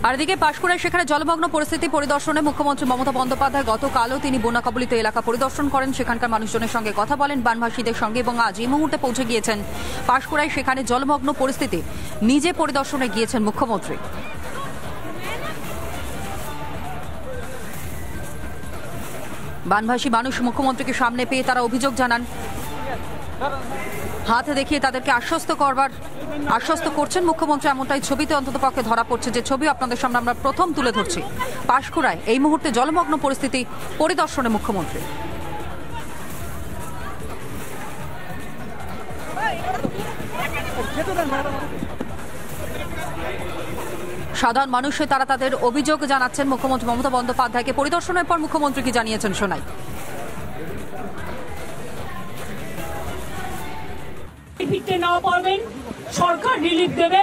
আর এদিকে পাঁশকুড়ায় সেখানে জলমগ্ন পরিস্থিতি পরিদর্শনে মুখ্যমন্ত্রী মমতা বন্দ্যোপাধ্যায় গতকালও তিনি বন্যা কবলিত এলাকা পরিদর্শন করেন, সেখানকার মানুষজনের সঙ্গে কথা বলেন, বানভাসীদের সঙ্গে, এবং আজ এই মুহূর্তে পৌঁছে গিয়েছেন পাঁশকুড়ায়। সেখানে জলমগ্ন পরিস্থিতি নিজে পরিদর্শনে গিয়েছেন মুখ্যমন্ত্রী। বানভাসী মানুষ মুখ্যমন্ত্রীকে সামনে পেয়ে তারা অভিযোগ জানান, হাতে দেখিয়ে তাদেরকে আশ্বস্ত করছেন মুখ্যমন্ত্রী। এমনটাই ছবিতে অন্ততপক্ষে ধরা পড়ছে, যে ছবি আপনাদের সামনে আমরা প্রথম তুলে ধরছি। পাঁশকুড়ায় এই মুহূর্তে জলমগ্ন পরিস্থিতি পরিদর্শনে মুখ্যমন্ত্রী। সাধারণ মানুষে তারা তাদের অভিযোগ জানাচ্ছেন মুখ্যমন্ত্রী মমতা বন্দ্যোপাধ্যায়কে। পরিদর্শনের পর মুখ্যমন্ত্রী কি জানিয়েছেন শোনাই। ফিরতে না পারবেন, সরকার রিলিফ দেবে,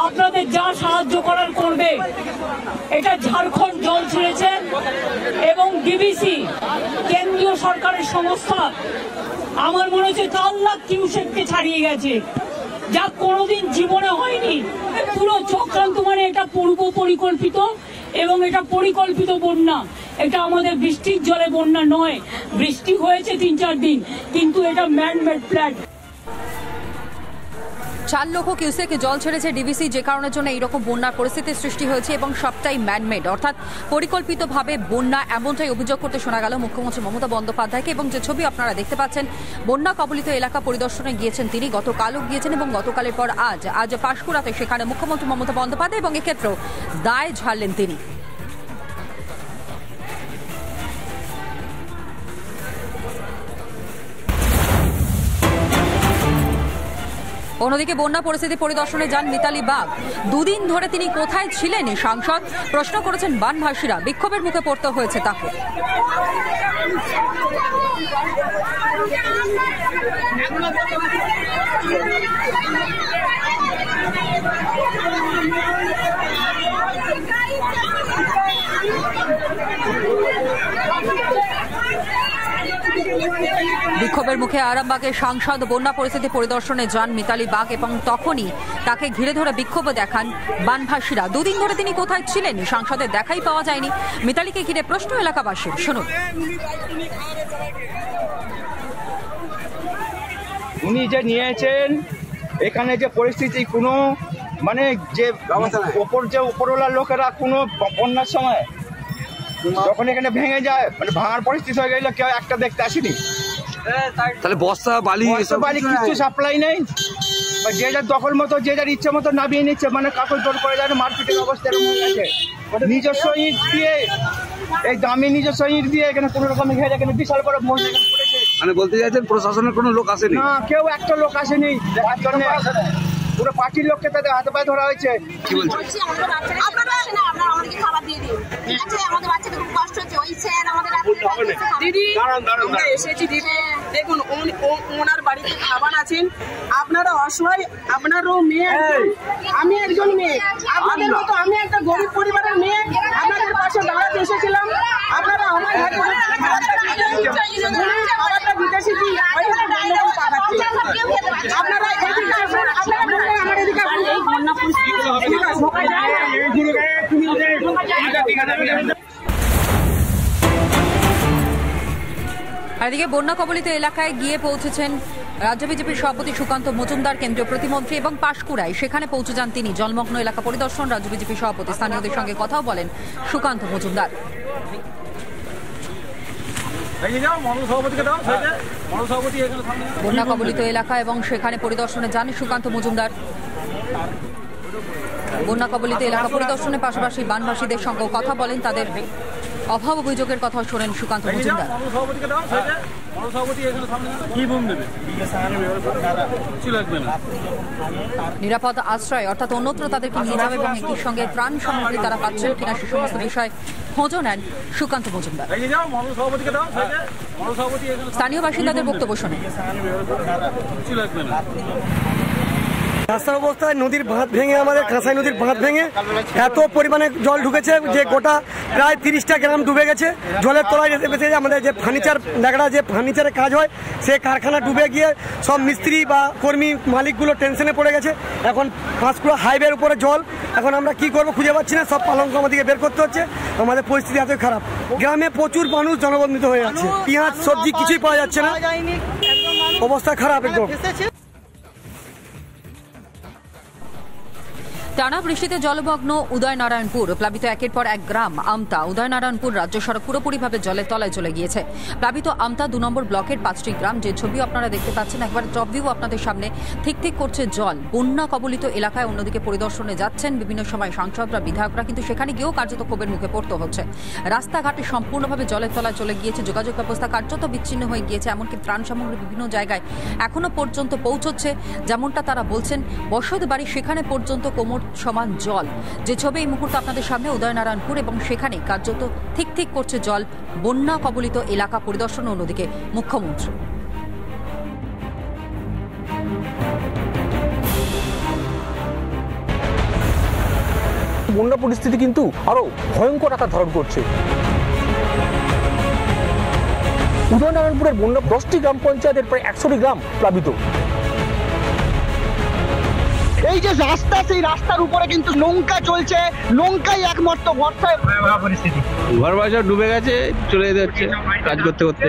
আপনাদের যা সাহায্য করার করবে। এটা ঝাড়খণ্ড জল ছেড়েছে এবং ডিবিসি কেন্দ্রীয় সরকারের সংস্থা আমার মনে হচ্ছে 4 লাখ কিউসেককে ছাড়িয়ে গেছে, যা কোনোদিন জীবনে হয়নি। পুরো চক্রান্ত, মানে এটা পূর্ব পরিকল্পিত এবং এটা পরিকল্পিত বন্যা। এটা আমাদের বৃষ্টির জলে বন্যা নয়, বৃষ্টি হয়েছে 3-4 দিন, কিন্তু এটা ম্যানমেড প্ল্যান। 4 লক্ষ কিউসেক জল ছেড়েছে ডিবিসি, যে কারণের জন্য এইরকম বন্যার পরিস্থিতির সৃষ্টি হয়েছে এবং সবটাই ম্যানমেড, অর্থাৎ পরিকল্পিতভাবে বন্যা, এমনটাই অভিযোগ করতে শোনা গেল মুখ্যমন্ত্রী মমতা বন্দ্যোপাধ্যায়কে। এবং যে ছবি আপনারা দেখতে পাচ্ছেন, বন্যা কবলিত এলাকা পরিদর্শনে গিয়েছেন তিনি, গতকালও গিয়েছেন এবং গতকালের পর আজ পাঁশকুড়াতে সেখানে মুখ্যমন্ত্রী মমতা বন্দ্যোপাধ্যায়, এবং এক্ষেত্রেও দায় ঝাড়লেন তিনি। অন্যদিকে বন্যা পরিস্থিতি পরিদর্শনে যান মিতালি বাগ। 2 দিন ধরে তিনি কোথায় ছিলেন সাংসদ, প্রশ্ন করেছেন বানভাসীরা। বিক্ষোভের মুখে পড়তে হয়েছে তাকে। বিক্ষোভের মুখে আরামবাগের সাংসদ বন্যা পরিস্থিতি পরিদর্শনে যান মিতালি বাগ, এবং তখনই তাকে ঘিরে ধরে বিক্ষোভ দেখান বানভাসীরা। 2 দিন ধরে তিনি কোথায় ছিলেন সাংসদের দেখাই পাওয়া যায়নি। মিতালিকে ঘিরে প্রশ্ন এলাকাবাসীর, শুনুন। উনি যে নিয়েছেন এখানে যে পরিস্থিতি, কোনো মানে যে উপরওয়ালার লোকেরা কোনো বন্যার সময় যখন এখানে ভেঙে যায়, মানে ভাঙার পরিস্থিতি হয়ে গেলে কেউ একটা দেখতে আসেনি। তাহলে বস্তা বালি কিছু সাপ্লাই নেই, যে যার দখল মতো যে যার ইচ্ছে মতো নামিয়ে নিচ্ছে, মানে কাকল জোর করে যায়, মারপিটের অবস্থা এরকম হয়ে গেছে। নিজস্ব ইট দিয়ে, এই দামি নিজস্ব ইট দিয়ে এখানে কোনো রকম ঘেরে এখানে বিশাল বড় মহিলা পড়েছে। মানে বলতে চাইছেন প্রশাসনের কোনো লোক আসেনি? না, কেউ একটা লোক আসেনি দেখার জন্য। পুরো পার্টির লোককে তাদের হাতে পায়ে ধরা হয়েছে। কি বলছেন? দিদি আমরা এসেছি, দিদি দেখুন ওনার বাড়িতে খাবার আছেন, আপনারা অসহায়, আপনারও মেয়ে, আমি একজন মেয়ে, আপনাদের মতো আমি একটা গরিব পরিবারের মেয়ে, আপনাদের পাশে দাঁড়াতে এসেছিলাম। আপনারা আমার হাতে খাবারটা বিদেশি দিন, আপনারা এদিকে আসুন, আপনারা আমার এদিকে আসুন। এই বন্যা আর এদিকে বন্যা কবলিত এলাকায় গিয়ে পৌঁছেছেন রাজ্য বিজেপির সভাপতি সুকান্ত মজুমদার, কেন্দ্রীয় প্রতিমন্ত্রী, এবং পাঁশকুড়ায় সেখানে পৌঁছে যান তিনি। জলমগ্ন এলাকা পরিদর্শন, রাজ্য বিজেপির সভাপতি স্থানীয়দের সঙ্গে কথাও বলেন সুকান্ত মজুমদার। বন্যা কবলিত এলাকা এবং সেখানে পরিদর্শনে যান সুকান্ত মজুমদার। বন্যা কবলিত এলাকা পরিদর্শনের পাশাপাশি বানভাসীদের সঙ্গেও কথা বলেন, তাদের অভাব অভিযোগের কথা শোনেন সুকান্ত মজুমদার। নিরাপদ আশ্রয় অর্থাৎ অন্যত্র তাদেরকে নিয়ে যাবে এবং একই সঙ্গে ত্রাণ সামগ্রী তারা পাচ্ছেন কিনা সে সমস্ত বিষয় খোঁজও নেন সুকান্ত মজুমদার। স্থানীয় বাসিন্দাদের বক্তব্য শোনেন। রাস্তার অবস্থায় নদীর বাঁধ ভেঙে, আমাদের কাঁসাই নদীর বাঁধ ভেঙে এত পরিমাণে জল ঢুকেছে যে গোটা প্রায় 30টা গ্রাম ডুবে গেছে। জলের তলায় বেঁচে আমাদের যে ফার্নিচার ন্যাকড়া, যে ফার্নিচারের কাজ হয়, সে কারখানা ডুবে গিয়ে সব মিস্ত্রি বা কর্মী মালিকগুলো টেনশনে পড়ে গেছে। এখন পাঁচকুড়া হাইওয়ের উপরে জল, এখন আমরা কি করবো খুঁজে পাচ্ছি না। সব পালঙ্ক আমাদেরকে বের করতে হচ্ছে, আমাদের পরিস্থিতি এতই খারাপ। গ্রামে প্রচুর মানুষ জনবন্ধিত হয়ে যাচ্ছে, পেঁয়াজ সবজি কিছুই পাওয়া যাচ্ছে না, অবস্থা খারাপ একদম। টানা বৃষ্টিতে জলমগ্ন উদয়নারায়ণপুর, প্লাবিত একের পর এক গ্রাম আমতা। উদয়নারায়ণপুর রাজ্য সড়ক পুরোপুরিভাবে জলের তলায় চলে গিয়েছে। প্লাবিত আমতা 2 নম্বর ব্লকের 5টি গ্রাম, যে ছবি আপনারা দেখতে পাচ্ছেন, একবার টপ ভিউ আপনাদের সামনে। ঠিক করছে জল। বন্যা কবলিত এলাকায় অন্যদিকে পরিদর্শনে যাচ্ছেন বিভিন্ন সময় সাংসদরা, বিধায়করা, কিন্তু সেখানে গিয়েও কার্যত ক্ষোভের মুখে পড়তে হচ্ছে। রাস্তাঘাটে সম্পূর্ণভাবে জলের তলায় চলে গিয়েছে, যোগাযোগ ব্যবস্থা কার্যত বিচ্ছিন্ন হয়ে গিয়েছে। এমনকি ত্রাণ সামগ্রী বিভিন্ন জায়গায় এখনো পর্যন্ত পৌঁছচ্ছে, যেমনটা তারা বলছেন। বসত বাড়ি সেখানে পর্যন্ত কোমর সমান জল, যে ছবি এই মুহূর্তে আপনাদের সামনে উদয়নারায়ণপুর, এবং সেখানে কার্যত ঠিক করছে জল। বন্যা কবলিত এলাকা পরিদর্শন অন্যদিকে মুখ্যমন্ত্রী। বন্যা পরিস্থিতি কিন্তু আরো ভয়ঙ্কর আকার ধারণ করছে। উদয়নারায়ণপুরের বন্যা 10টি গ্রাম পঞ্চায়েতের প্রায় 100টি গ্রাম প্লাবিত। এই যে রাস্তা, সেই রাস্তার উপরে কিন্তু নৌকা চলছে, নৌকাই একমাত্র ভরসা। পরিস্থিতি, ঘর বাসা ডুবে গেছে, চলে যেতে হচ্ছে কাজ করতে করতে।